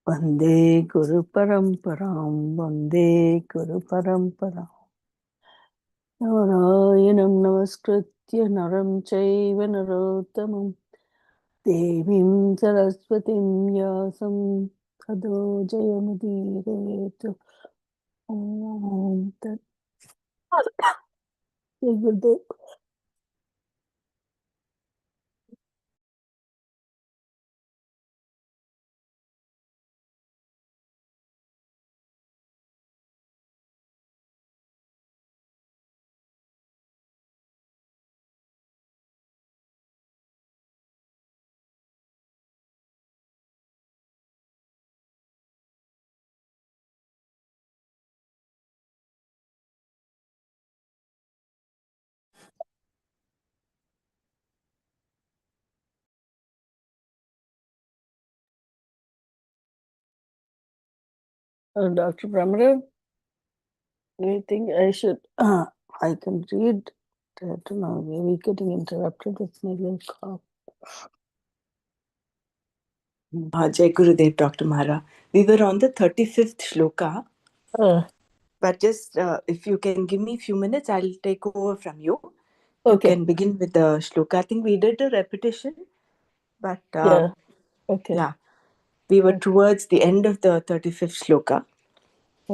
वन्दे गुरुपरम्परां वन्दे गुरुपरम्परां नारायणं नमस्कृत्य नरं चैव नरोत्तमं देवीं सरस्वतीं व्यासं ततो जयमुदीरयेत् ॐ जय गुरुदेव. Dr. Brahmara, do you think I should? I can read. I don't know. Maybe getting interrupted with my little cough. Jai Gurudev, Dr. Mara. We were on the 35th shloka, but just if you can give me a few minutes, I'll take over from you. You Okay. can begin with the shloka. I think we did a repetition, but Yeah. Okay. yeah, we were Okay. towards the end of the 35th shloka.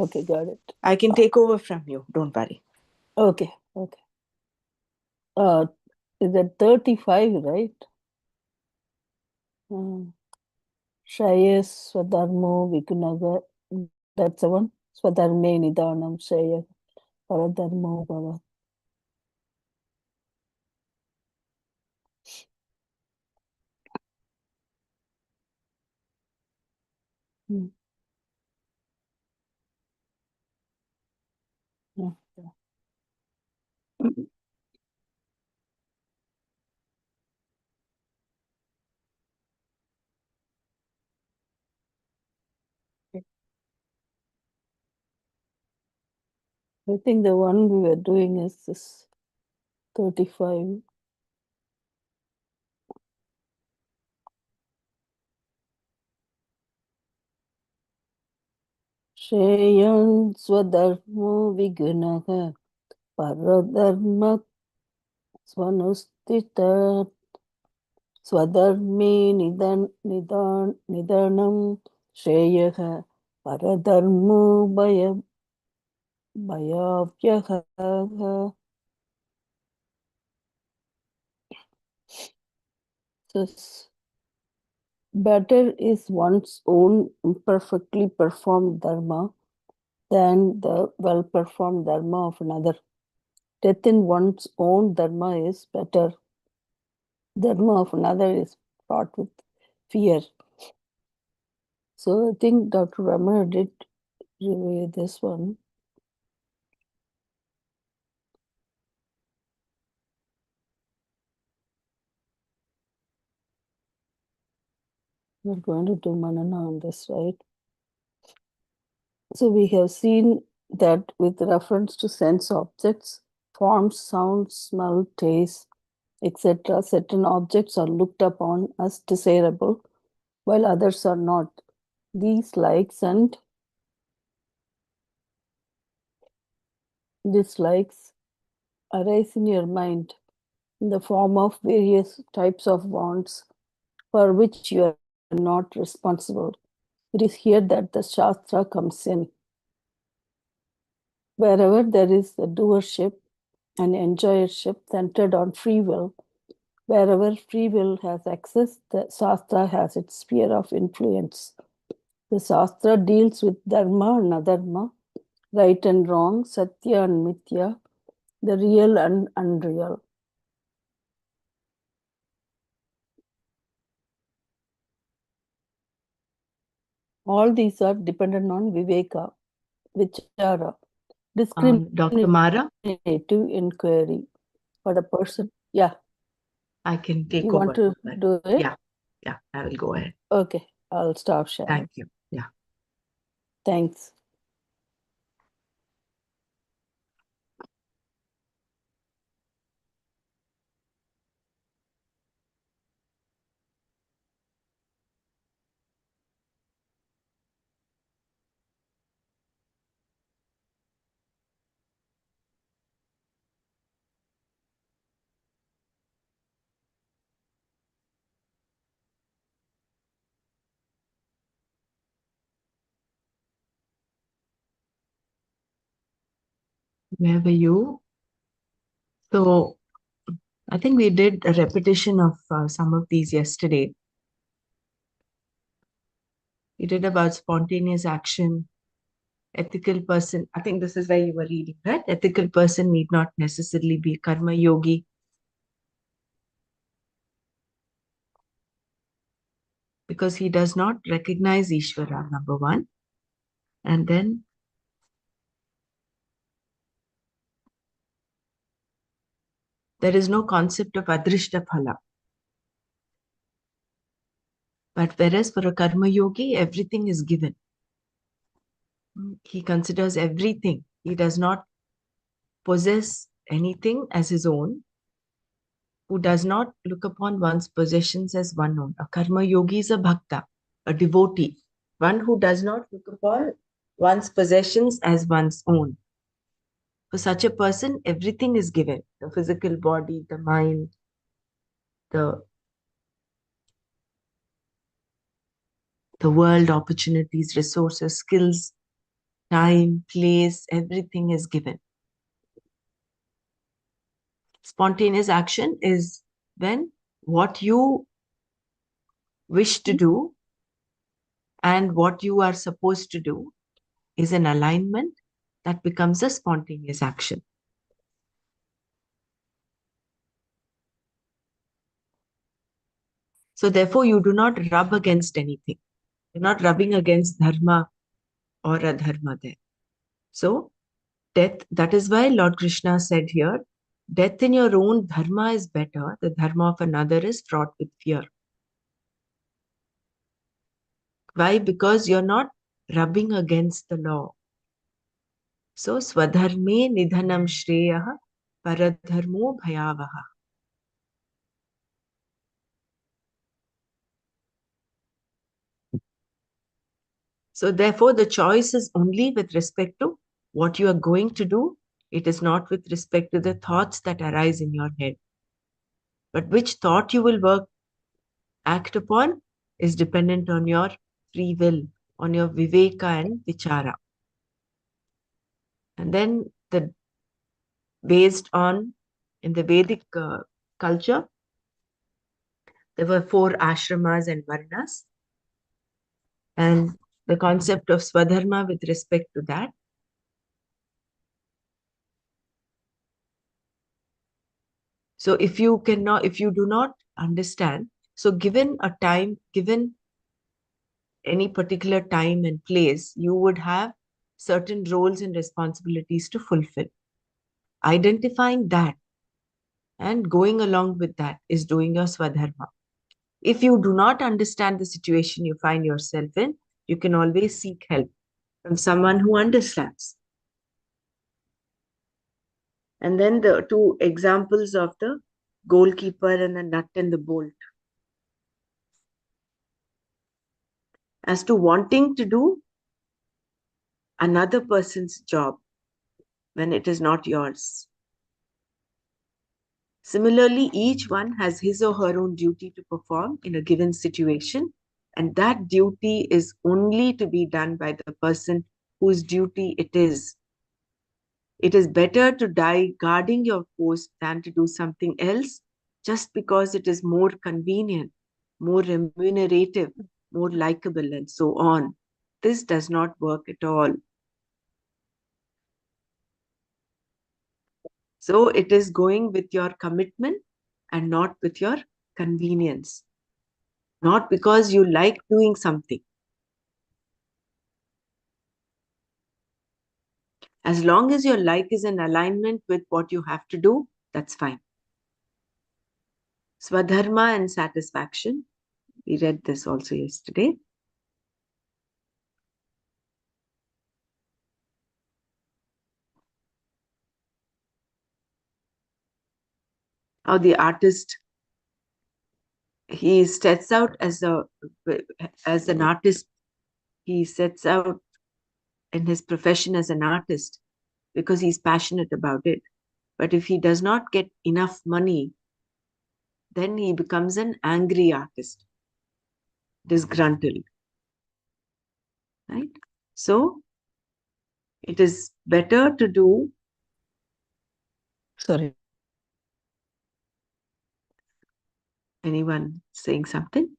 Okay, got it. I can take over from you. Don't worry. Okay. Okay. Is that 35, right? Shreya Swadharmo Vikunaga. That's the one. Swadharme Nidanam Shreya Paradharmo Bhava. Yeah. I think the one we were doing is this 35. Shreyan Swadharmo Vigunaga Paradharma Swanustita Swadharme Nidanam Shreyaha Paradharmo Bhayavyaha. This better is one's own imperfectly performed dharma than the well performed dharma of another. Death in one's own dharma is better. Dharma of another is fraught with fear. So I think Dr. Rama did review this one. We're going to do Manana on this, right? So we have seen that with reference to sense objects, forms, sounds, smell, taste, etc., certain objects are looked upon as desirable, while others are not. These likes and dislikes arise in your mind in the form of various types of wants for which you are not responsible. It is here that the Shastra comes in. Wherever there is a doership and enjoyership centered on free will, wherever free will has access, the Shastra has its sphere of influence. The Shastra deals with dharma and adharma, right and wrong, satya and mithya, the real and unreal. All these are dependent on viveka, vichara, Dr. Mara, discriminative inquiry for the person. Yeah. I can take You over. want to do it? Yeah, I will go ahead. Okay, I'll stop sharing. Thank you. Yeah. Thanks. Where were you? So I think we did a repetition of some of these yesterday. We did about spontaneous action, ethical person. I think this is where you were reading, right? Ethical person need not necessarily be karma yogi. Because he does not recognize Ishvara, number one. And then there is no concept of adrishta phala. But whereas for a karma yogi, everything is given. He considers everything. He does not possess anything as his own, who does not look upon one's possessions as one own. A karma yogi is a bhakta, a devotee, one who does not look upon one's possessions as one's own. For such a person, everything is given: the physical body, the mind, the world, opportunities, resources, skills, time, place, everything is given. Spontaneous action is when what you wish to do and what you are supposed to do is an alignment that becomes a spontaneous action. So therefore, you do not rub against anything. You're not rubbing against dharma or adharma there. So death, that is why Lord Krishna said here, death in your own dharma is better. The dharma of another is fraught with fear. Why? Because you're not rubbing against the law. So, swadharme nidhanam shreyah paradharmo bhayavaha. So, therefore, the choice is only with respect to what you are going to do. It is not with respect to the thoughts that arise in your head. But which thought you will act upon is dependent on your free will, on your viveka and vichara. And then based on, in the Vedic culture, there were 4 ashramas and varnas. And the concept of swadharma with respect to that. So if you do not understand, so given a time, given any particular time and place, you would have certain roles and responsibilities to fulfill. Identifying that and going along with that is doing your swadharma. If you do not understand the situation you find yourself in, you can always seek help from someone who understands. And then the 2 examples of the goalkeeper and the nut and the bolt. As to wanting to do another person's job when it is not yours. Similarly, each one has his or her own duty to perform in a given situation, and that duty is only to be done by the person whose duty it is. It is better to die guarding your post than to do something else just because it is more convenient, more remunerative, more likable, and so on. This does not work at all. So it is going with your commitment and not with your convenience. Not because you like doing something. As long as your like is in alignment with what you have to do, that's fine. Swadharma and satisfaction. We read this also yesterday. How the artist, he sets out as an artist, he sets out in his profession as an artist because he's passionate about it. But if he does not get enough money, then he becomes an angry artist, disgruntled. Right? So it is better to do Sorry. Anyone saying something?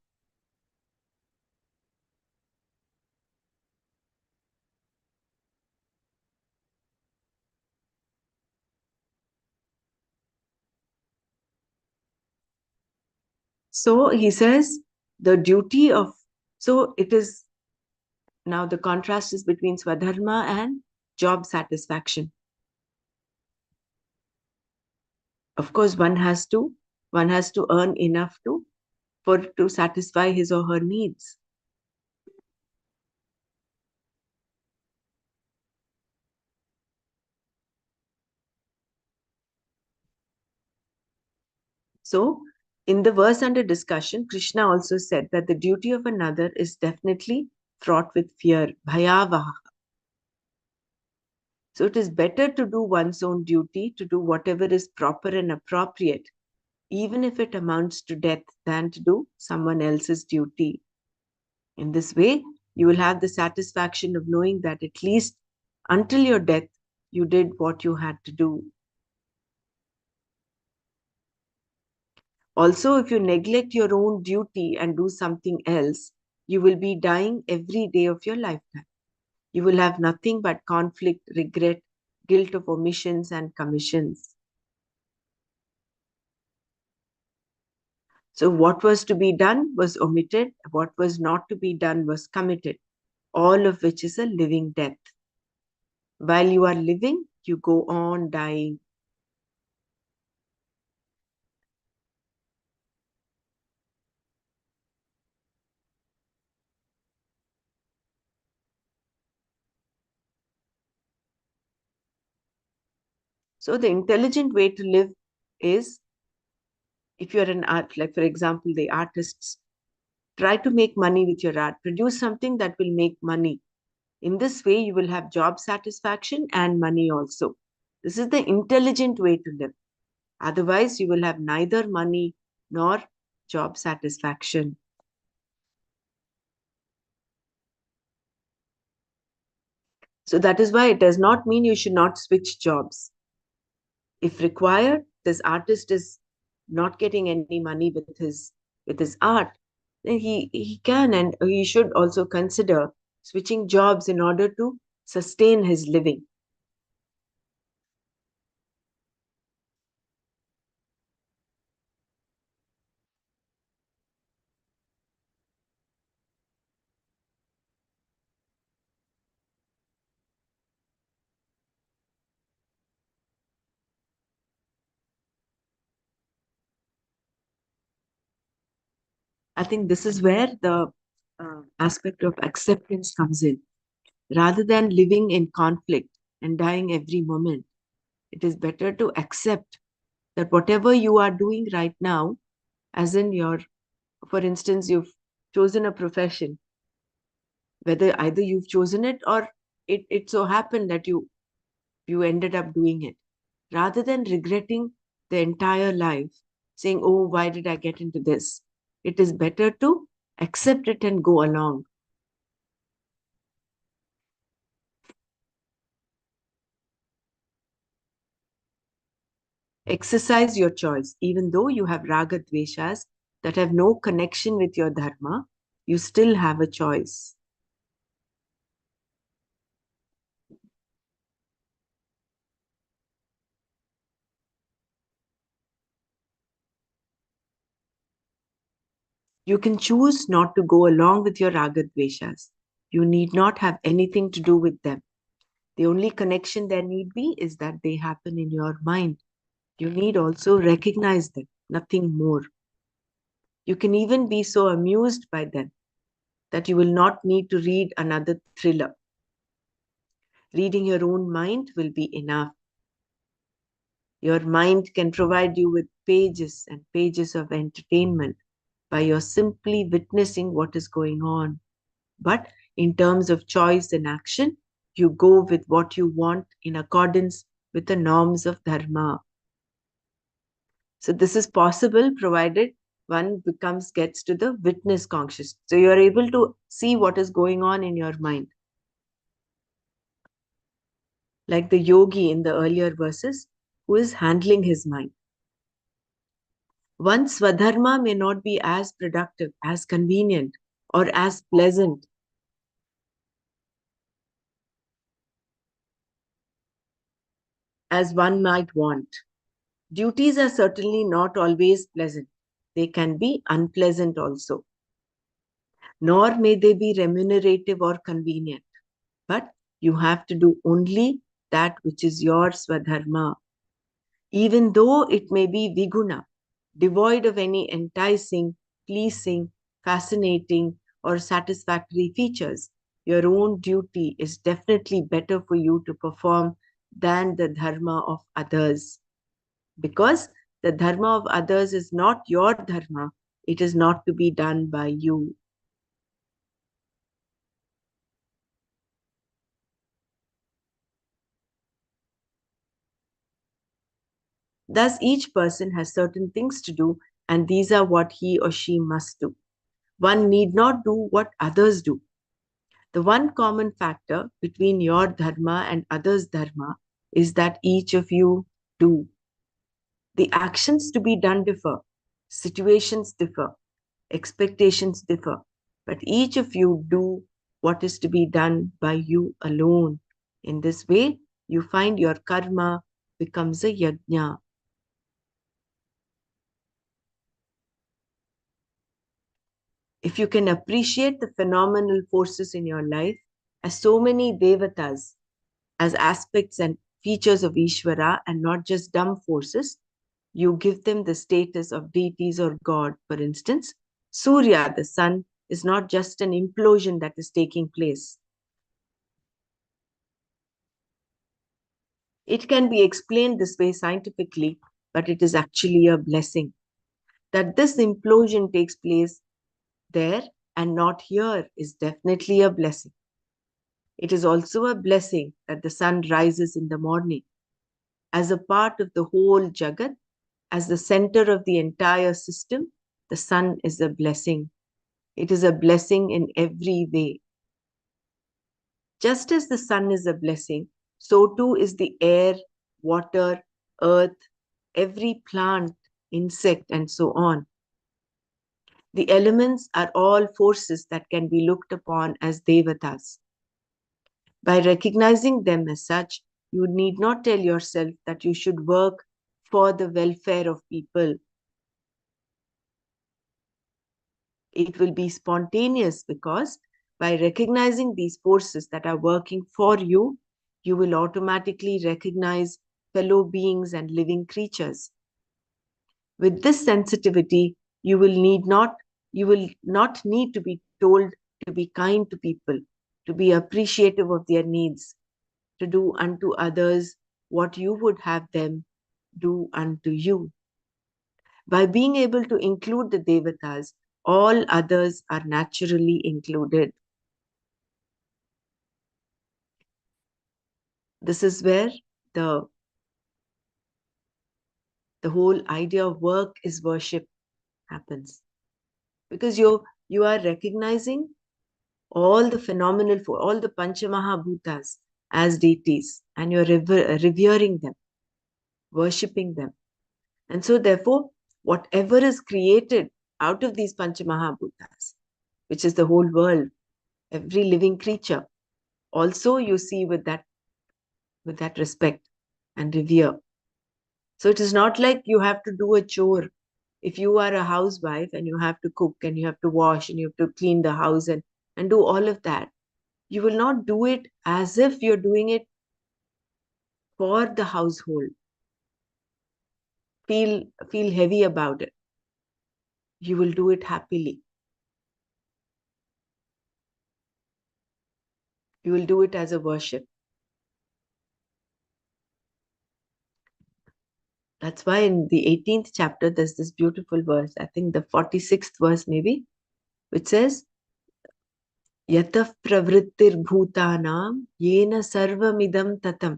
So he says the duty of, so it is now the contrast is between swadharma and job satisfaction. Of course, one has to earn enough to satisfy his or her needs. So, in the verse under discussion, Krishna also said that the duty of another is definitely fraught with fear, bhayavaha. So, it is better to do one's own duty, to do whatever is proper and appropriate, even if it amounts to death, than to do someone else's duty. In this way, you will have the satisfaction of knowing that at least until your death, you did what you had to do. Also, if you neglect your own duty and do something else, you will be dying every day of your lifetime. You will have nothing but conflict, regret, guilt of omissions and commissions. So, what was to be done was omitted, what was not to be done was committed, all of which is a living death. While you are living, you go on dying. So, the intelligent way to live is, if you're an art, like for example, the artists, try to make money with your art, produce something that will make money. In this way, you will have job satisfaction and money also. This is the intelligent way to live. Otherwise, you will have neither money nor job satisfaction. So that is why it does not mean you should not switch jobs. If required, this artist is not getting any money with his art, then he can and he should also consider switching jobs in order to sustain his living. I think this is where the aspect of acceptance comes in. Rather than living in conflict and dying every moment, it is better to accept that whatever you are doing right now, as in for instance, you've chosen a profession, whether either you've chosen it or it so happened that you ended up doing it. Rather than regretting the entire life, saying, oh, why did I get into this? It is better to accept it and go along. Exercise your choice. Even though you have raga dveshas that have no connection with your dharma, you still have a choice. You can choose not to go along with your raga dveshas. You need not have anything to do with them. The only connection there need be is that they happen in your mind. You need also recognize them, nothing more. You can even be so amused by them that you will not need to read another thriller. Reading your own mind will be enough. Your mind can provide you with pages and pages of entertainment by your simply witnessing what is going on. But in terms of choice and action, you go with what you want in accordance with the norms of dharma. So this is possible provided one gets to the witness conscious. So you're able to see what is going on in your mind. Like the yogi in the earlier verses, who is handling his mind. One's swadharma may not be as productive, as convenient, or as pleasant as one might want. Duties are certainly not always pleasant. They can be unpleasant also. Nor may they be remunerative or convenient. But you have to do only that which is your swadharma, even though it may be viguna, devoid of any enticing, pleasing, fascinating, or satisfactory features. Your own duty is definitely better for you to perform than the dharma of others. Because the dharma of others is not your dharma, it is not to be done by you. Thus, each person has certain things to do, and these are what he or she must do. One need not do what others do. The one common factor between your dharma and others' dharma is that each of you do. The actions to be done differ, situations differ, expectations differ, but each of you do what is to be done by you alone. In this way, you find your karma becomes a yajna. If you can appreciate the phenomenal forces in your life as so many devatas, as aspects and features of Ishvara and not just dumb forces, you give them the status of deities or God. For instance, Surya, the sun, is not just an implosion that is taking place. It can be explained this way scientifically, but it is actually a blessing. That this implosion takes place there and not here is definitely a blessing. It is also a blessing that the sun rises in the morning. As a part of the whole Jagat, as the center of the entire system, the sun is a blessing. It is a blessing in every way. Just as the sun is a blessing, so too is the air, water, earth, every plant, insect, and so on. The elements are all forces that can be looked upon as devatas. By recognizing them as such, you need not tell yourself that you should work for the welfare of people. It will be spontaneous because by recognizing these forces that are working for you, you will automatically recognize fellow beings and living creatures. With this sensitivity, you will not need to be told to be kind to people, to be appreciative of their needs, to do unto others what you would have them do unto you. By being able to include the devatas, all others are naturally included. This is where the, the whole idea of work is worship happens. Because you are recognizing all the phenomenal, for all the Panchamahabhutas as deities, and you're revering them, worshipping them. And so, therefore, whatever is created out of these Panchamahabhutas, which is the whole world, every living creature, also you see with that respect and revere. So it is not like you have to do a chore. If you are a housewife and you have to cook and you have to wash and you have to clean the house and do all of that, you will not do it as if you're doing it for the household. Feel heavy about it. You will do it happily. You will do it as a worship. That's why in the 18th chapter, there's this beautiful verse, I think the 46th verse maybe, which says, Yatah pravrittir bhutanam yena sarvamidam tatam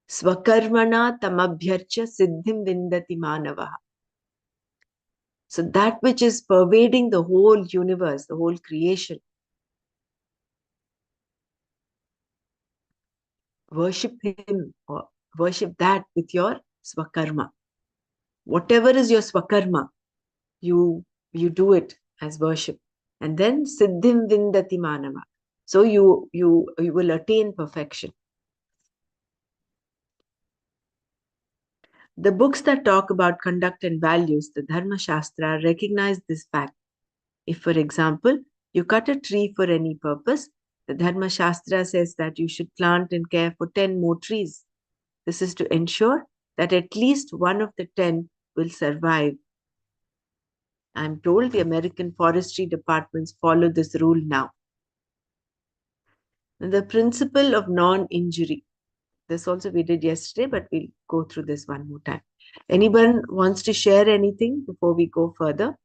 swakarmana tamabhyarcha siddhim vindati manavaha. So that which is pervading the whole universe, the whole creation, worship him or worship that with your swakarma. Whatever is your swakarma, you do it as worship. And then siddhim vindati manava. So you will attain perfection. The books that talk about conduct and values, the Dharma Shastra, recognize this fact. If, for example, you cut a tree for any purpose, the Dharma Shastra says that you should plant and care for 10 more trees. This is to ensure that at least one of the 10 will survive. I'm told the American forestry departments follow this rule now. The principle of non injury. This also we did yesterday, but we'll go through this one more time. Anyone wants to share anything before we go further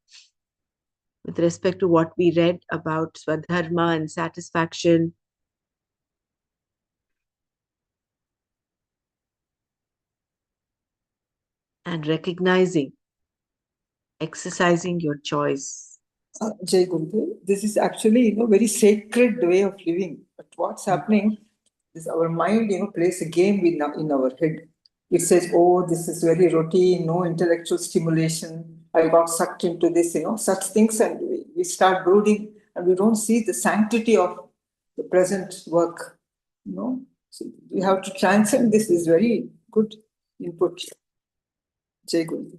with respect to what we read about Swadharma and satisfaction? And recognizing, exercising your choice. Jai Guru, this is actually, very sacred way of living. But what's happening is our mind, plays a game in our head. It says, oh, this is very routine, no intellectual stimulation. I got sucked into this, such things, and we start brooding, and we don't see the sanctity of the present work. So we have to transcend this. Is very good input. Jai Guru.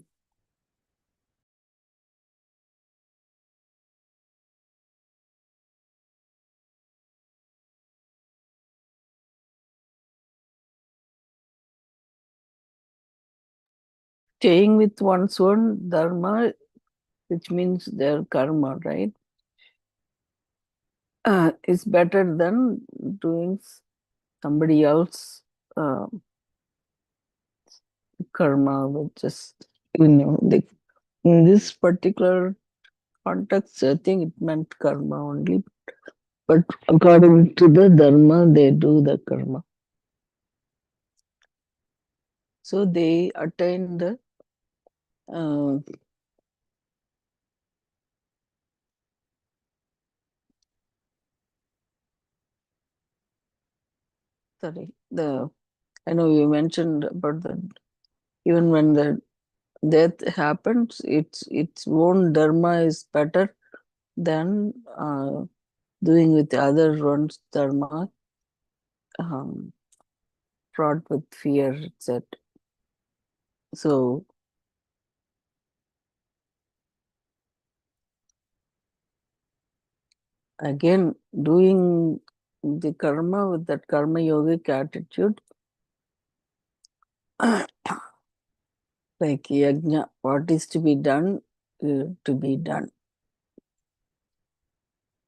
Staying with one's own dharma, which means their karma, right? Is better than doing somebody else karma, which is, in this particular context, I think it meant karma only. But according to the dharma, they do the karma. So they attain the I know you mentioned about the, even when the death happens, its own dharma is better than doing with the other one's dharma, fraught with fear, etc. So again, doing the karma with that karma yogic attitude, like yajna, what is to be done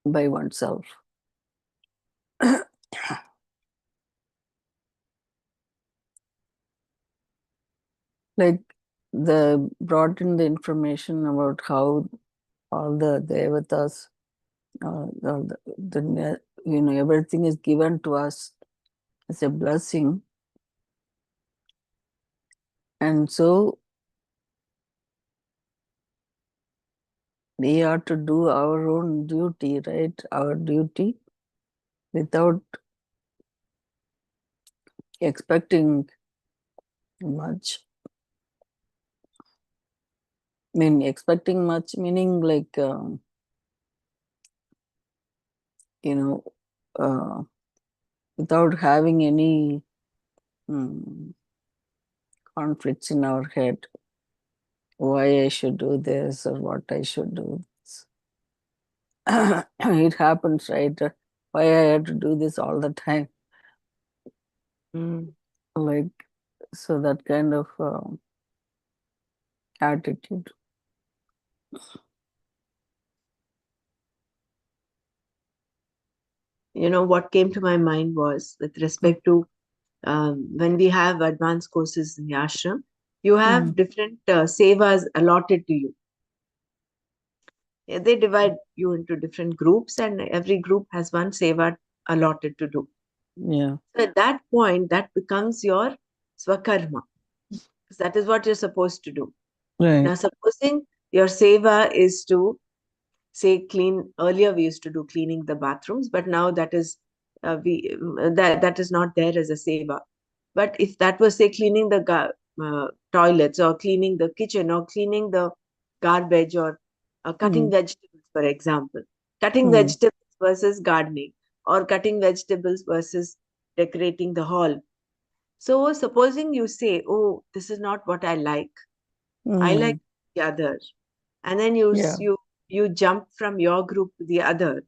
by oneself. Like the brought in the information about how all the devatas, all everything is given to us as a blessing, and so we are to do our own duty, right? Our duty without expecting much. Expecting much meaning like, without having any conflicts in our head, why I should do this or what I should do. It happens, right? Why I have to do this all the time. Like, so that kind of attitude. What came to my mind was with respect to when we have advanced courses in the ashram, you have different sevas allotted to you. They divide you into different groups, and every group has one seva allotted to do. Yeah. So at that point, that becomes your swakarma. Because that is what you're supposed to do. Right. Now, supposing your seva is to say clean. Earlier, we used to do cleaning the bathrooms, but now that is that is not there as a seva. But if that was, say, cleaning the toilets, or cleaning the kitchen, or cleaning the garbage, or cutting vegetables, for example, cutting vegetables versus gardening, or cutting vegetables versus decorating the hall. So supposing you say, oh, this is not what I like. I like the other. And then Yeah. you jump from your group to the other.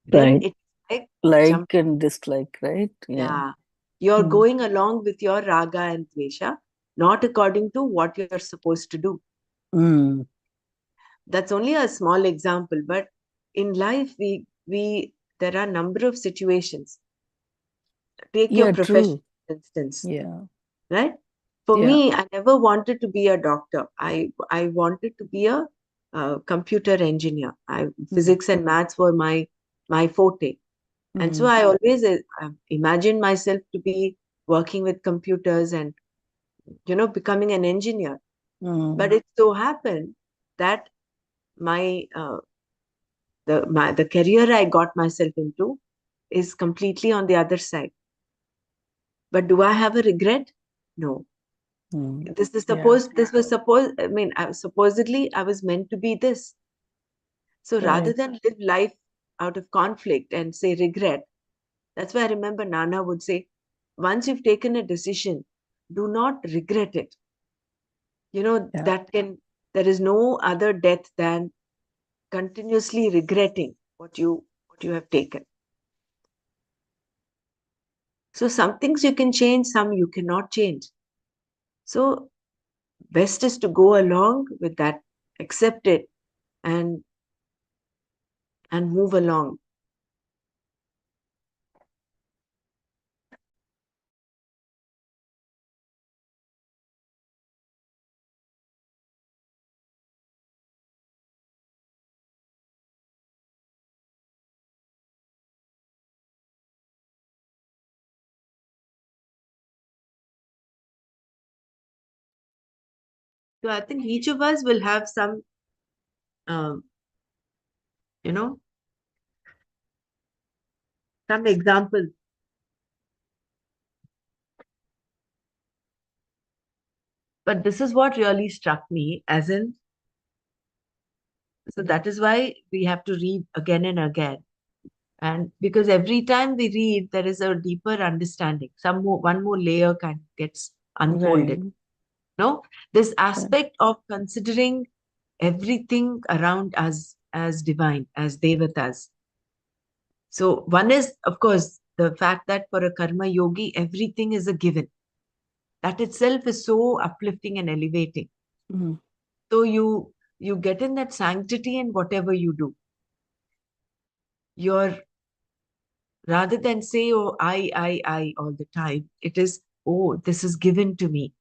Then Right. it's like Like jump. and dislike, right? Yeah. Yeah. You're Mm. going along with your raga and dvesha, not according to what you're supposed to do. Mm. That's only a small example, but in life we there are a number of situations. Take your Yeah, profession, true. for instance, Yeah. right? For Yeah. me, I never wanted to be a doctor. I wanted to be a computer engineer. Mm. Physics and maths were my forte. And so Mm. I always imagined myself to be working with computers and, becoming an engineer. But Mm. it so happened that my the career I got myself into is completely on the other side. But do I have a regret? No. Mm. Yeah. This was supposed, I mean, supposedly I was meant to be this. So rather Right. than live life out of conflict and say regret, that's why I remember Nana would say, once you've taken a decision, do not regret it. Yeah. There is no other death than continuously regretting what you have taken. So some things you can change, some you cannot change. So best is to go along with that, accept it, and move along. So I think each of us will have some, um, you know, some examples. But this is what really struck me, as in, so that is why we have to read again and again. And because every time we read, there is a deeper understanding. One more layer kind of gets unfolded. Right. No, this Right. aspect of considering everything around us as divine, as devatas. So one is, of course, the fact that for a karma yogi, everything is a given. That itself is so uplifting and elevating. Mm. So you get in that sanctity in whatever you do. You're Rather than say, oh, I all the time, it is, oh, this is given to me.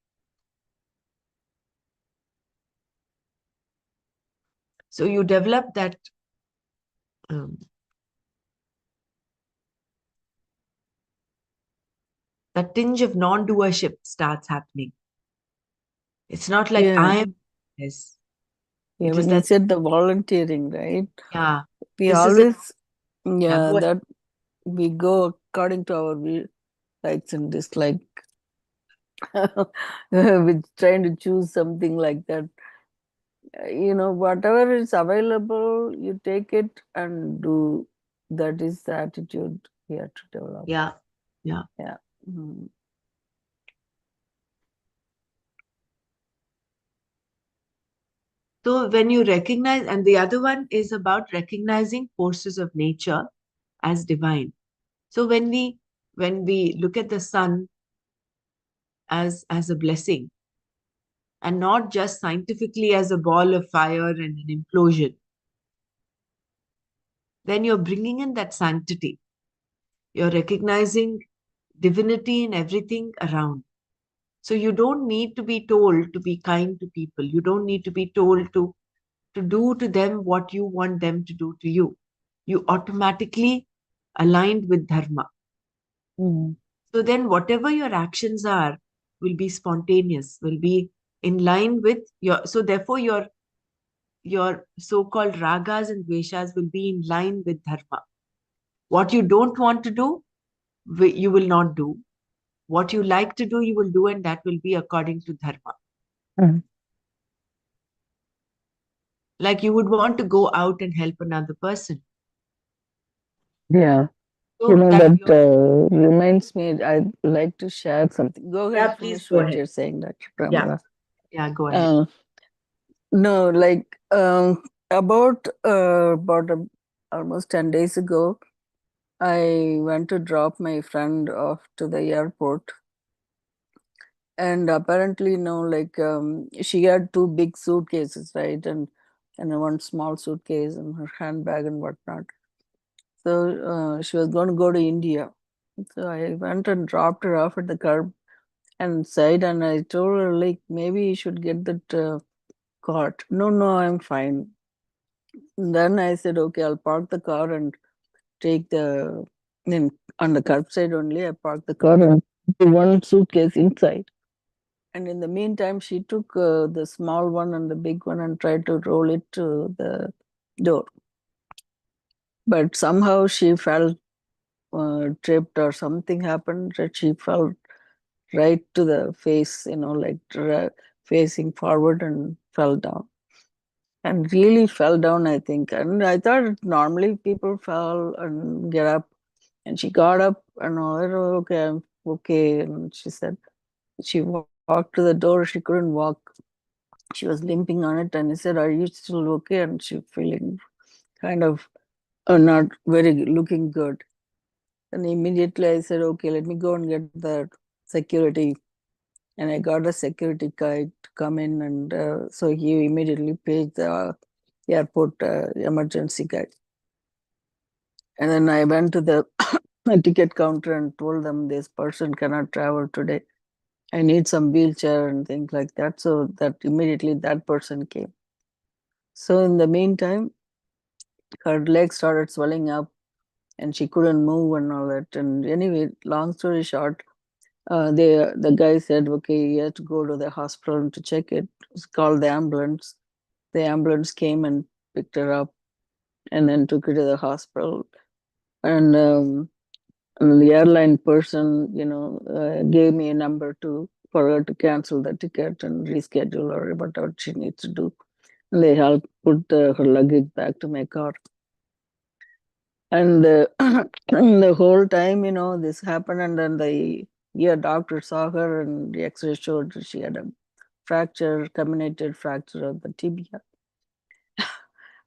So you develop um, that tinge of non-doership starts happening. It's not like Yeah. I am this. Yeah. It is When you that, said the volunteering, right? yeah, We this is a, always, yeah, yeah, go ahead. that we go according to our likes and dislike. With trying to choose something like that. Whatever is available, you take it and do. That is the attitude we have to develop. Yeah, yeah. Yeah. Mm. So when you recognize, and the other one is about recognizing forces of nature as divine. So when we look at the sun as a blessing, and not just scientifically as a ball of fire and an implosion, then you're bringing in that sanctity. You're recognizing divinity in everything around. So you don't need to be told to be kind to people. You don't need to be told to do to them what you want them to do to you. You automatically aligned with dharma. Mm. So then whatever your actions are will be spontaneous, will be in line with so therefore your so-called ragas and dveshas will be in line with dharma. What you don't want to do, you will not do. What you like to do, you will do, and that will be according to dharma. Mhm. Like you would want to go out and help another person. Yeah. So that That your, reminds me, I'd like to share something. Go yeah, ahead, please finish go what ahead. you're saying, Dr. Yeah, Pramala. yeah, go ahead. Uh, no, like about almost 10 days ago, I went to drop my friend off to the airport. And apparently, she had two big suitcases, right? And one small suitcase and her handbag and whatnot. So she was going to go to India. So I went and dropped her off at the curb and said, and I told her, like, maybe you should get that cart. No, no, I'm fine. And then I said, okay, I'll park the car and take then on the curbside only. I parked the car and put one suitcase inside. And in the meantime, she took the small one and the big one and tried to roll it to the door. But somehow she fell, tripped, or something happened that she fell right to the face, facing forward and fell down. And really fell down, I think. And I thought normally people fall and get up. And she got up and all, "Oh, okay, I'm okay." And she said, she walked to the door, she couldn't walk. She was limping on it. And I said, "Are you still okay?" And she feeling kind of not very looking good. And immediately I said, "Okay, let me go and get the security." And I got a security guy to come in. And so he immediately paid the airport emergency guy. And then I went to the ticket counter and told them this person cannot travel today. I need some wheelchair and things like that. So that immediately that person came. So in the meantime, her legs started swelling up and she couldn't move and all that. And anyway, long story short, the guy said, okay, you have to go to the hospital to check it. It's called the ambulance. The ambulance came and picked her up and then took her to the hospital. And the airline person, gave me a number for her to cancel the ticket and reschedule or whatever she needs to do. And they helped put her luggage back to my car. And the whole time, this happened. And then the doctor saw her, and the X-ray showed that she had a fracture, comminuted fracture of the tibia.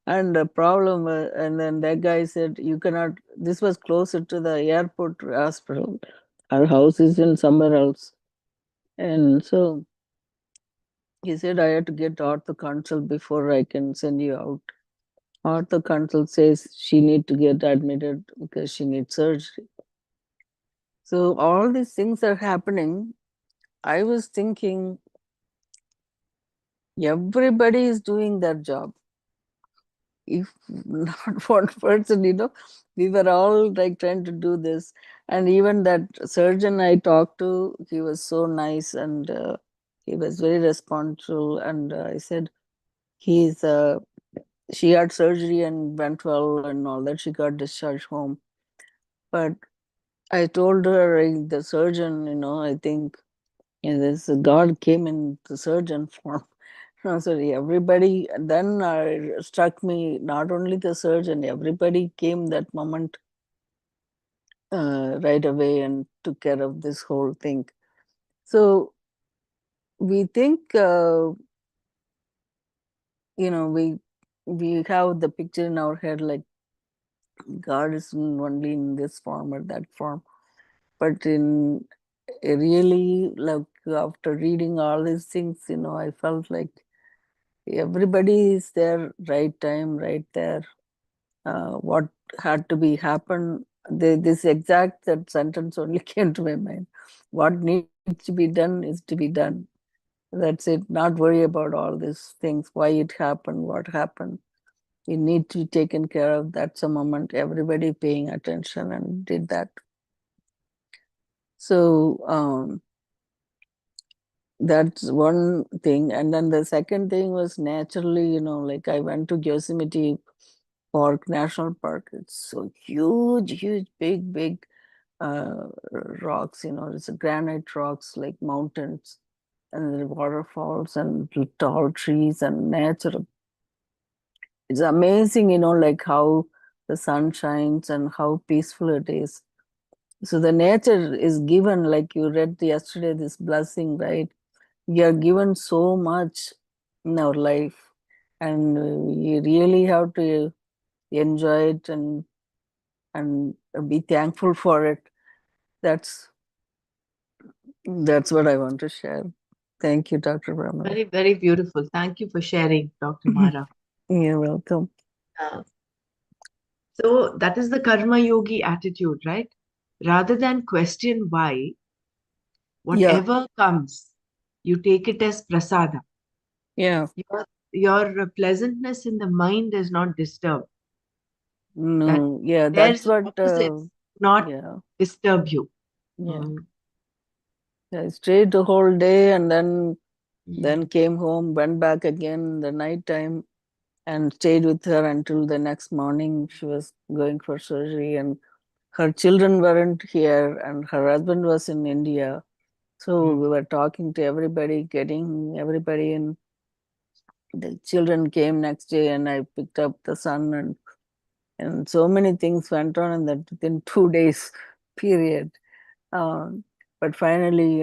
And the problem, and then that guy said, you cannot, this was closer to the airport hospital. Our house is in somewhere else. And so he said, I have to get ortho consult before I can send you out. Ortho consult says she need to get admitted because she needs surgery. So all these things are happening. I was thinking, everybody is doing their job. If not one person, we were all like trying to do this. And even that surgeon I talked to, he was so nice, and he was very responsible. And I said, he's she had surgery and went well and all that. She got discharged home. But I told her, the surgeon, I think this God came in the surgeon form. No, sorry, everybody. Then struck me, not only the surgeon, everybody came that moment right away and took care of this whole thing. So we think, we have the picture in our head like God is only in this form or that form. But in really, like after reading all these things, I felt like everybody is there, right time, right there. What had to be happen, this exact that sentence only came to my mind. What needs to be done is to be done. That's it. Not worry about all these things, why it happened, what happened. It need to be taken care of. That's a moment everybody paying attention and did that. So that's one thing. And then the second thing was naturally, like I went to Yosemite Park, National Park. It's so huge, huge, big, big. rocks, it's granite rocks like mountains, and the waterfalls and tall trees and nature. It's amazing, like how the sun shines and how peaceful it is. So the nature is given, like you read yesterday, this blessing, right? We are given so much in our life, and we really have to enjoy it and be thankful for it. That's what I want to share. Thank you, Dr. Brahma. Very, very beautiful. Thank you for sharing, Dr. Mara. You're welcome. Uh, so that is the karma yogi attitude, right? Rather than question why, Yeah, whatever comes, you take it as prasada. yeah. Your pleasantness in the mind is not disturbed. That No, yeah, that's there's what, opposites not yeah, disturb you. yeah. Mm, I stayed the whole day and then mm, came home, went back again the night time and stayed with her until the next morning. She was going for surgery, and her children weren't here, and her husband was in India. So mm. we were talking to everybody, getting everybody in. The children came next day, and I picked up the son, and so many things went on in that within 2 days period. Um, but finally,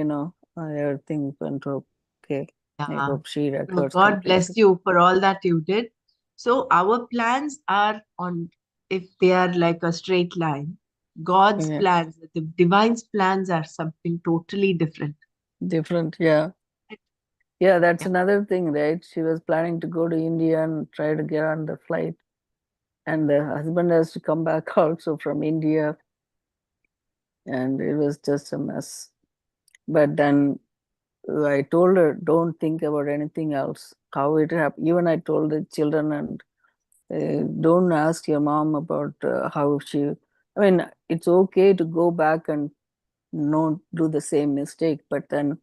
everything went okay. I hope Yeah. she recovers So God completely. bless you for all that you did. So our plans are on, if they are like a straight line, God's Yeah, plans, the divine's plans are something totally different. different. Yeah, yeah. That's Yeah. another thing, right? She was planning to go to India and try to get on the flight, and the husband has to come back also from India, and it was just a mess. But then I told her, don't think about anything else. How it happened. Even I told the children, and don't ask your mom about how she. I mean, it's okay to go back and not do the same mistake, but then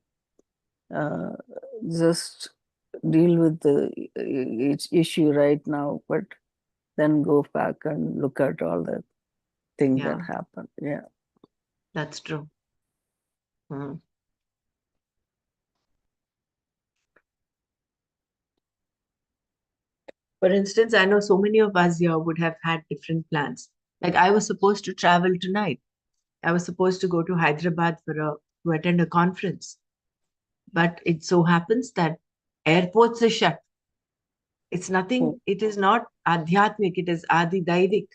uh, just deal with the issue right now. But then go back and look at all the things that Yeah, happened. Yeah. that's true. Hmm. For instance, I know so many of us here would have had different plans. Like I was supposed to travel tonight. I was supposed to go to Hyderabad to attend a conference. But it so happens that airports are shut. It's Oh, nothing, it is not adhyatmic, it is adi daivik,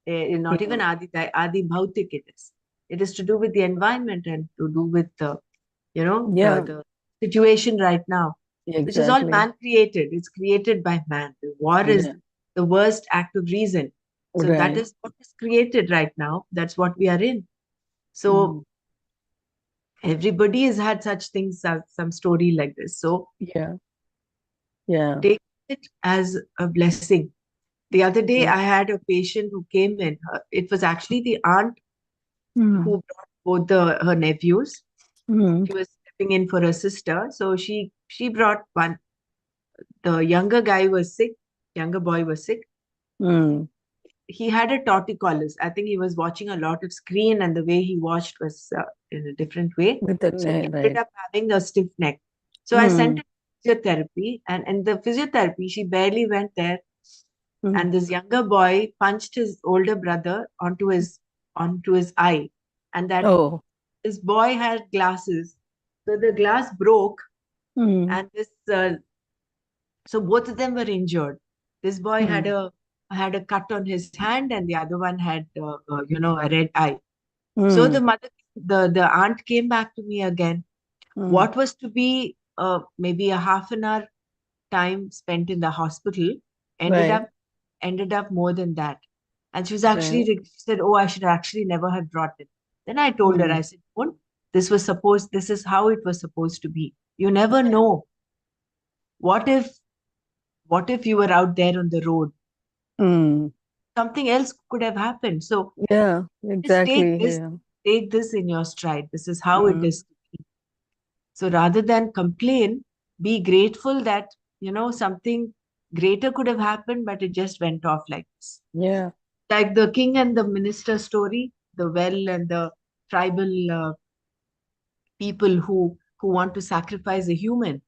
not even mm, adi bhautik it is. It is to do with the environment and to do with yeah, the situation right now, which is all exactly. man created. It's created by man. The war is Yeah, the worst act of reason. So that right. is what is created right now. That's what we are in. So Mm, everybody has had such things, some story like this. So yeah, yeah. take it as a blessing. The other day, Yeah. I had a patient who came in. It was actually the aunt Mm, who brought both her nephews. mm, She was stepping in for her sister, so she brought one. The younger guy was sick. Younger boy was sick. mm. He had a torticollis. I think he was watching a lot of screen, and the way he watched was in a different way. With the So he ended right. up having a stiff neck. So I sent Mm, him to physiotherapy, and in the physiotherapy, she barely went there. mm. And this younger boy punched his older brother onto his eye, and that Oh, this boy had glasses, so the glass broke, mm, and this so both of them were injured. This boy had mm, a cut on his hand, and the other one had a red eye. So mm, the aunt came back to me again. mm. What was to be maybe a half an hour time spent in the hospital ended Right, up ended up more than that. And she was right. she said, "Oh, I should actually never have brought it." Then I told her, Mm, I said, "Don't. This is how it was supposed to be. You never right. know. What if, what if you were out there on the road? Mm. Something else could have happened. So Yeah, just exactly. Yeah. take this in your stride. This is how it Mm, is to be. So rather than complain, be grateful that, something greater could have happened, but it just went off like this. yeah. Like the king and the minister story, the well and the tribal people who want to sacrifice a human.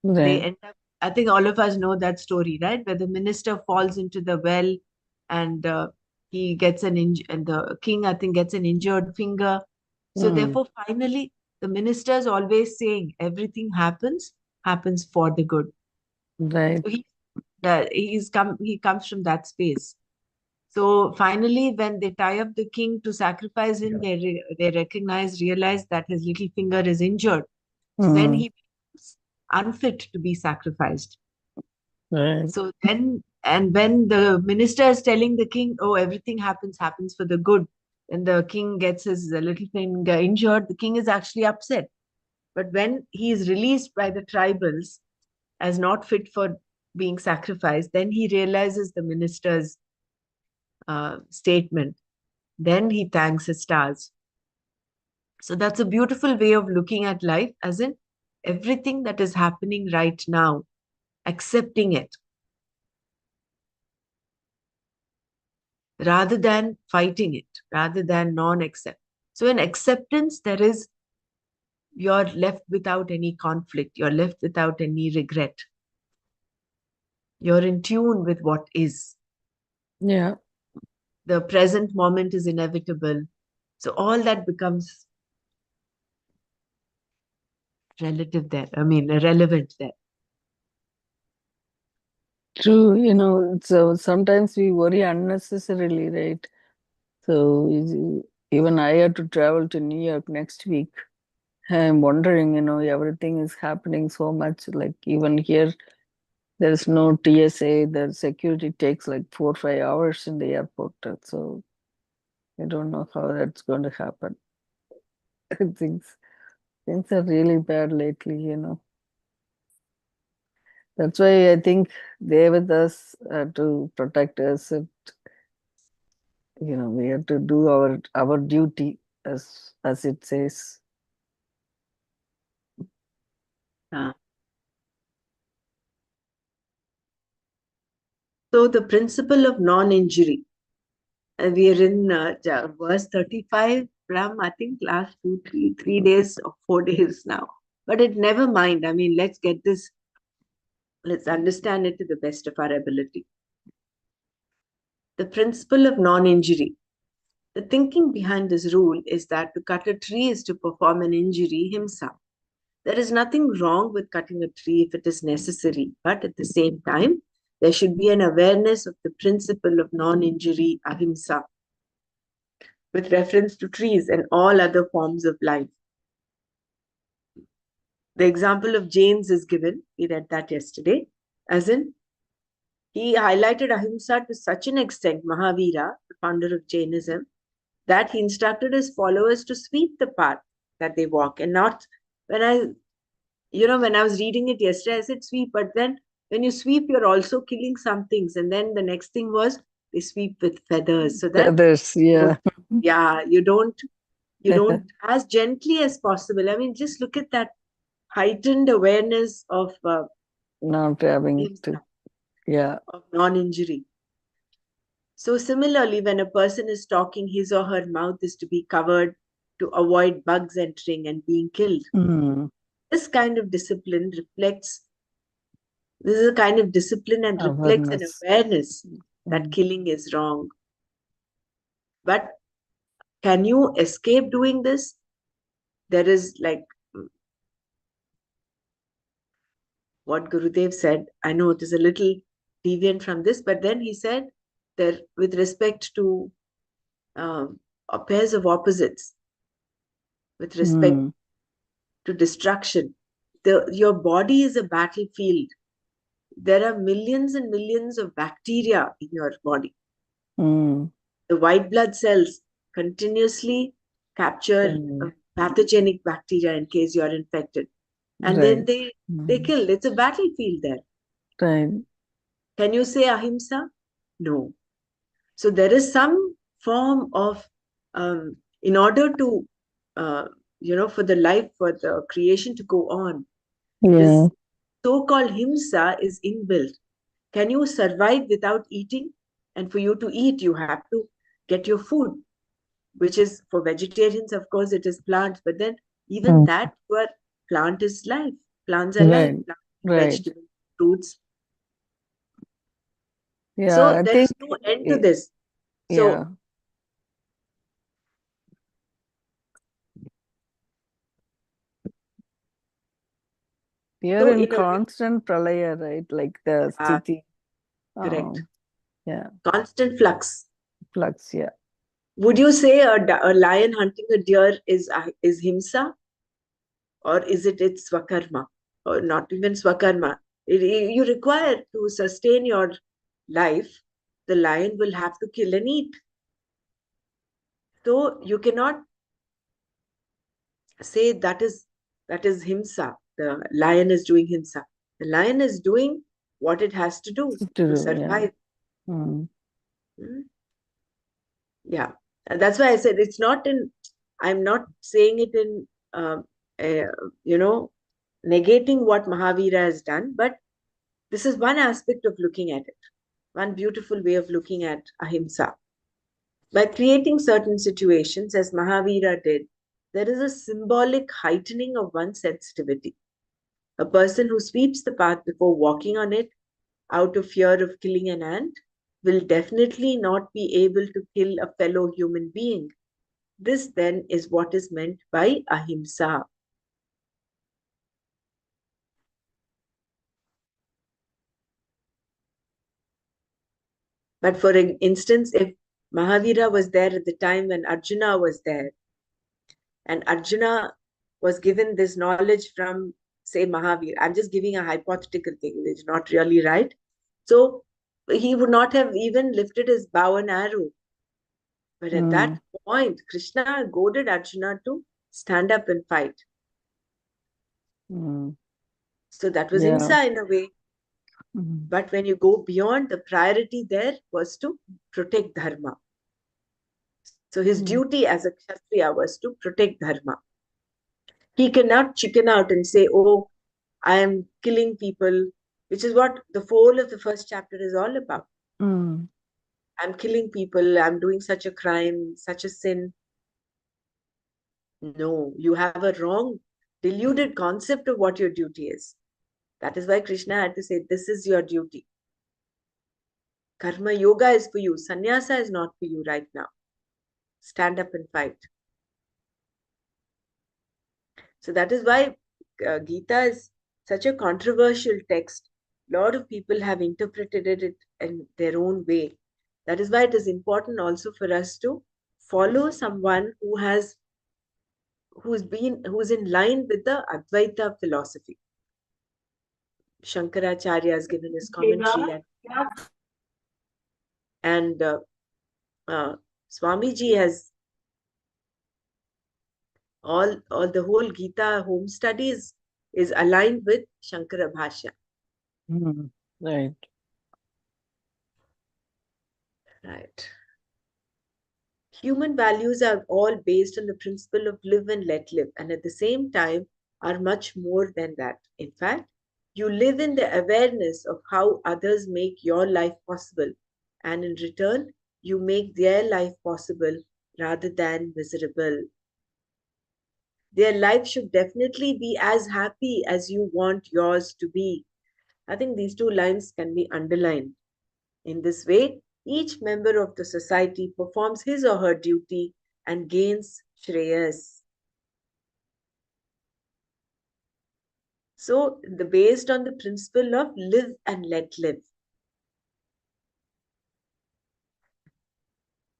They Right. end up, I think all of us know that story, right? Where the minister falls into the well and he gets and the king, I think, gets an injured finger. So Mm. therefore, finally, the minister is always saying everything happens for the good. Right. So he comes from that space. So finally, when they tie up the king to sacrifice him, they realize that his little finger is injured. So then Mm. he becomes unfit to be sacrificed. Right. So then, and when the minister is telling the king, oh, everything happens for the good, and the king gets his little finger injured, the king is actually upset. But when he is released by the tribals as not fit for being sacrificed, then he realizes the minister's statement. Then he thanks his stars. So that's a beautiful way of looking at life, as in everything that is happening right now, accepting it rather than fighting it, rather than non-accept. So in acceptance, you're left without any conflict, you're left without any regret. You're in tune with what is. Yeah. The present moment is inevitable. So all that becomes relevant there. True. So sometimes we worry unnecessarily, right? So even I have to travel to New York next week. I'm wondering, everything is happening so much. Like even here, there's no TSA. The security takes like 4 or 5 hours in the airport. So I don't know how that's going to happen. Things are really bad lately. That's why I think they're with us to protect us. We have to do our duty as it says. So the principle of non-injury. We are in verse 35 from, I think, last 3 days or 4 days now. But never mind. I mean, let's understand it to the best of our ability. The principle of non-injury. The thinking behind this rule is that to cut a tree is to perform an injury himself. There is nothing wrong with cutting a tree if it is necessary, but at the same time, there should be an awareness of the principle of non-injury ahimsa with reference to trees and all other forms of life. The example of James is given, we read that yesterday, as in he highlighted ahimsa to such an extent, Mahavira, the founder of Jainism, that he instructed his followers to sweep the path that they walk and not when I was reading it yesterday, I said sweep, but then when you sweep, you're also killing some things. And then the next thing was they sweep with feathers. So that Others, yeah. you don't as gently as possible. I mean, just look at that heightened awareness of Not having to, yeah. of non-injury. So similarly, when a person is talking, his or her mouth is to be covered to avoid bugs entering and being killed. Mm. This kind of discipline reflects This is a kind of discipline and reflects an Awareness. awareness that killing is wrong. But can you escape doing this? There is what Gurudev said. I know it is a little deviant from this, but then he said that with respect to pairs of opposites, with respect to destruction, your body is a battlefield. There are millions and millions of bacteria in your body. The white blood cells continuously capture pathogenic bacteria in case you're infected. And then they kill. It's a battlefield there. Right. Can you say ahimsa? No. So there is some form of, in order to, for the creation to go on, this so-called himsa is inbuilt. Can you survive without eating? And for you to eat, you have to get your food. which is for vegetarians, of course, it is plants, but then even that your plant is life. Plants are life. Right. Plants, Right. vegetables, fruits. Yeah, So I there think, is no end to this. yeah. So You're so in in a way, constant pralaya, right? Like the sthiti. correct. Yeah, Constant flux. flux, yeah. Would you say a lion hunting a deer is himsa, or is it its swakarma, or not even swakarma? You require to sustain your life. The lion will have to kill and eat. So you cannot say that is himsa. The lion is doing himsa. The lion is doing what it has to do To to do, yeah. survive. Mm. Hmm? Yeah, and that's why I said it's not in. I'm not saying it in, uh, you know, negating what Mahavira has done, but this is one aspect of looking at it, one beautiful way of looking at ahimsa. By creating certain situations, as Mahavira did, there is a symbolic heightening of one's sensitivity. A person who sweeps the path before walking on it out of fear of killing an ant will definitely not be able to kill a fellow human being. This then is what is meant by ahimsa. But for instance, if Mahavira was there at the time when Arjuna was there, and Arjuna was given this knowledge from, say, Mahavir, I'm just giving a hypothetical thing, which is not really right. So he would not have even lifted his bow and arrow. But at that point, Krishna goaded Arjuna to stand up and fight. Mm. So that was Yeah. himsa in a way. Mm. But when you go beyond, the priority there was to protect dharma. So his duty as a Kshatriya was to protect dharma. He cannot chicken out and say, oh, I am killing people, which is what the whole of the first chapter is all about. Mm. I'm killing people, I'm doing such a crime, such a sin. No, you have a wrong, deluded concept of what your duty is. That is why Krishna had to say, this is your duty. Karma yoga is for you, sannyasa is not for you right now. Stand up and fight. So that is why Gita is such a controversial text. A lot of people have interpreted it in their own way. That is why it is important also for us to follow someone who's in line with the Advaita philosophy. Shankaracharya has given his commentary, and Swamiji has all the whole Gita home studies is aligned with Shankara Bhashya. Mm. Right. Right. Human values are all based on the principle of live and let live, and at the same time are much more than that. In fact, you live in the awareness of how others make your life possible, and in return, you make their life possible rather than miserable. Their life should definitely be as happy as you want yours to be. I think these two lines can be underlined. In this way, each member of the society performs his or her duty and gains shreyas. So, based on the principle of live and let live.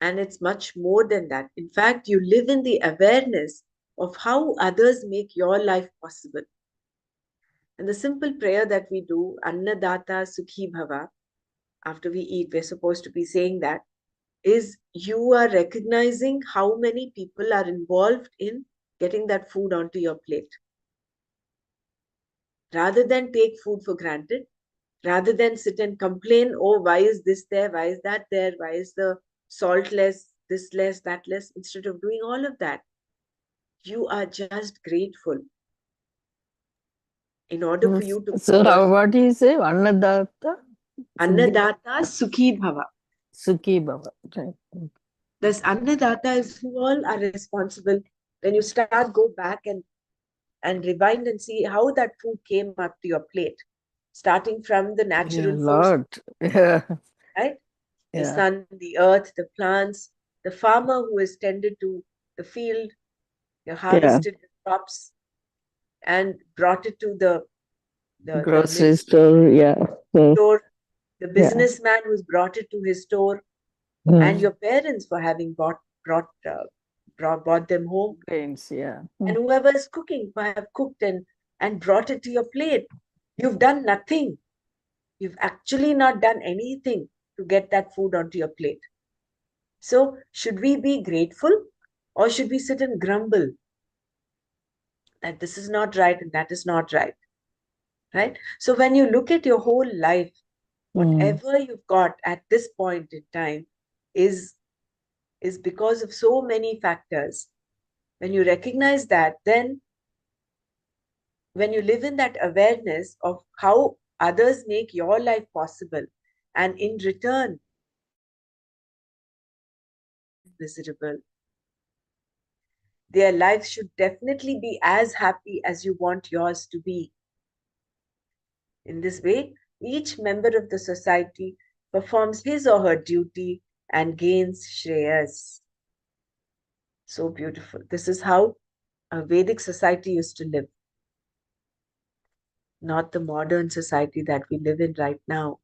And it's much more than that. In fact, you live in the awareness of how others make your life possible. And the simple prayer that we do, Annadata Sukhi Bhava, after we eat, we're supposed to be saying that, is you are recognizing how many people are involved in getting that food onto your plate. Rather than take food for granted, rather than sit and complain, oh, why is this there? Why is that there? Why is the salt less, this less, that less? Instead of doing all of that, you are just grateful. In order for you to So, what do you say? Annadatta? Annadata Sukhi Bhava. Sukhi Bhava. Right. This Annadata is who all are responsible. When you start, go back and rewind and see how that food came up to your plate, starting from the Yeah, natural force, Lord. Yeah. right? The Yeah. sun, the earth, the plants, the farmer who has tended to the field, you Yeah. harvested the crops and brought it to the Grocery mill store. Yeah. So, store, the yeah. businessman who's brought it to his store, and your parents for having brought them home, Grains. Yeah. and whoever is cooking for have cooked and brought it to your plate. You've done nothing. You've actually not done anything to get that food onto your plate. So, should we be grateful or should we sit and grumble that this is not right and that is not right? Right? So, when you look at your whole life, whatever you've got at this point in time is, is because of so many factors. When you recognize that, then when you live in that awareness of how others make your life possible, and in return, miserable, their lives should definitely be as happy as you want yours to be. In this way, each member of the society performs his or her duty and gains shreyas. So beautiful. This is how a Vedic society used to live, not the modern society that we live in right now.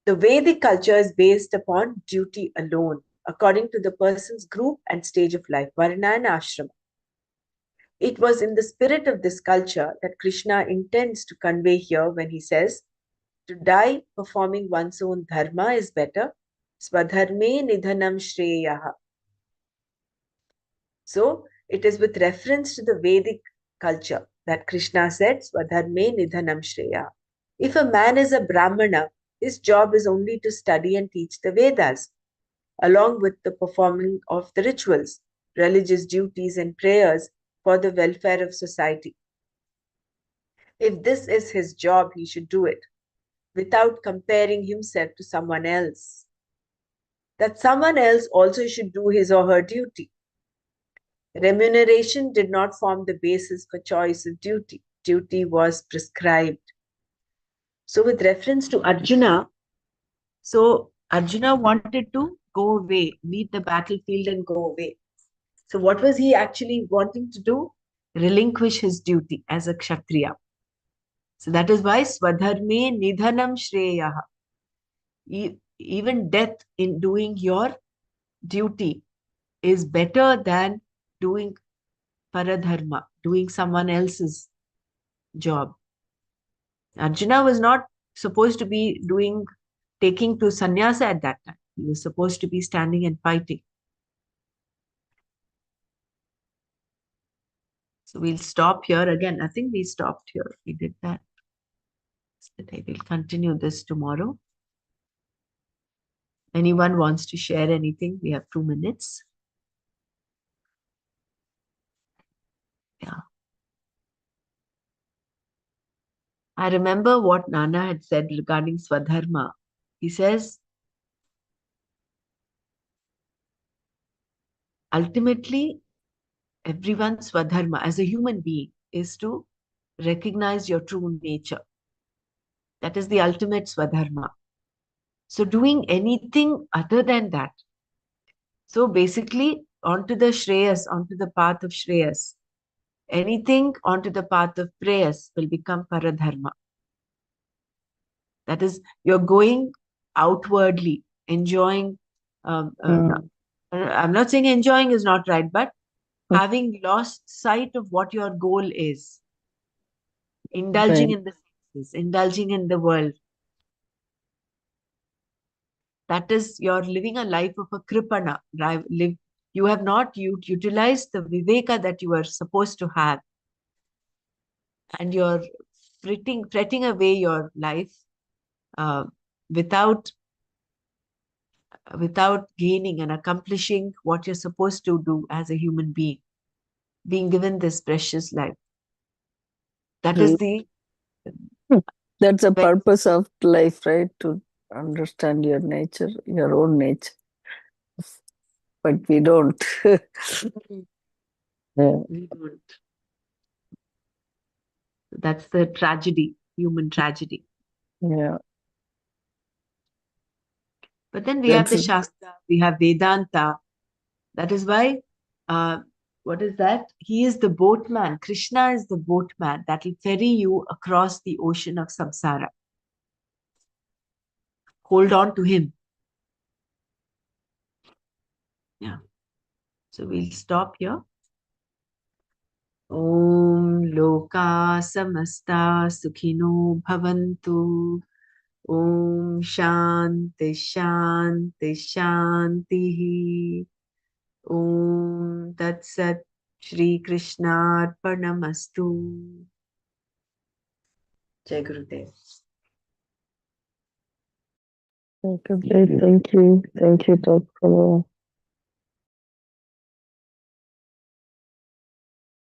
The Vedic culture is based upon duty alone, according to the person's group and stage of life, Varna and Ashrama. It was in the spirit of this culture that Krishna intends to convey here when he says, to die performing one's own dharma is better. Swadharme nidhanam shreyaha. So, it is with reference to the Vedic culture that Krishna said, Swadharme nidhanam shreyaha. If a man is a Brahmana, his job is only to study and teach the Vedas, along with the performing of the rituals, religious duties, and prayers for the welfare of society. If this is his job, he should do it without comparing himself to someone else. That someone else also should do his or her duty. Remuneration did not form the basis for choice of duty. Duty was prescribed. So, with reference to Arjuna, so Arjuna wanted to go away, leave the battlefield and go away. So, what was he actually wanting to do? Relinquish his duty as a Kshatriya. So, that is why Swadharme Nidhanam Shreyaha. Even death in doing your duty is better than doing paradharma, doing someone else's job. Arjuna was not supposed to be taking to sannyasa at that time. He was supposed to be standing and fighting. So we'll stop here again. I think we stopped here. We did that yesterday. We'll continue this tomorrow. Anyone wants to share anything? We have 2 minutes. Yeah. I remember what Nana had said regarding Swadharma. He says, ultimately, everyone's Swadharma as a human being is to recognize your true nature. That is the ultimate Swadharma. So doing anything other than that. So basically, onto the Shreyas, onto the path of Shreyas. Anything onto the path of prayers will become Paradharma. That is, you're going outwardly, enjoying. I'm not saying enjoying is not right, but having lost sight of what your goal is. Indulging in the senses, indulging in the world. That is, you're living a life of a kripana. You have not utilized the viveka that you are supposed to have. And you're fretting away your life uh, without gaining and accomplishing what you're supposed to do as a human being given this precious life. That is the That's the But purpose of life, right? To understand your nature, your own nature. But we don't. Yeah. we don't. That's the tragedy, human tragedy. Yeah. But then we have That's the Shastra, we have Vedanta. That is why, what is that? He is the boatman. Krishna is the boatman that will ferry you across the ocean of samsara. Hold on to him. Yeah. So we'll stop here. Om Loka Samasta Sukhino Bhavantu. Om Shanti Shanti Shanti. Om Tat Sat Shri Krishna Arpanamastu. Jai Gurudev. Okay, great. Thank you. Thank you, Dr.